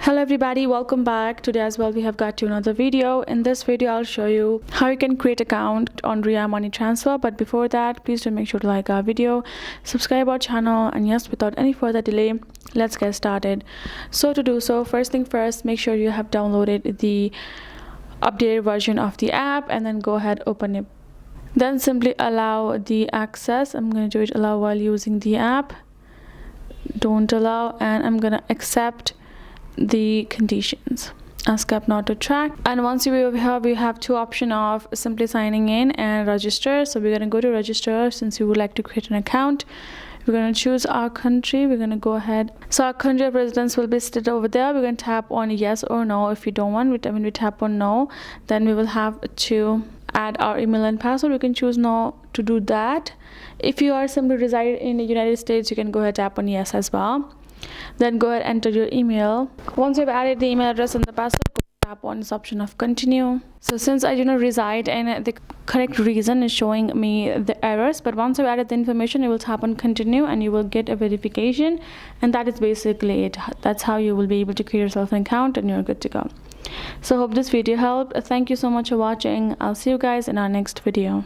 Hello everybody, welcome back. Today as well we have got to another video. In this video I'll show you how you can create account on Ria Money Transfer, but before that please do make sure to like our video, subscribe our channel, and yes, without any further delay, let's get started. So to do so, first thing first, make sure you have downloaded the updated version of the app and then go ahead, open it. Then simply allow the access. I'm going to do it allow while using the app, don't allow, and I'm going to accept the conditions, ask app not to track. And once you over here, we have two options of simply signing in and register. So we're going to go to register. Since you would like to create an account, we're going to choose our country. We're going to go ahead, so our country of residence will be listed over there. We're going to tap on yes or no. If you don't want, when we tap on no, then we will have to add our email and password. We can choose no to do that. If you are simply reside in the United States, you can go ahead tap on yes as well. Then go ahead, enter your email. Once you've added the email address and the password, go tap on this option of continue. So since I do not reside and the correct reason is showing me the errors, but once I've added the information, you will tap on continue and you will get a verification, and that is basically it. That's how you will be able to create yourself an account and you're good to go. So hope this video helped. Thank you so much for watching. I'll see you guys in our next video.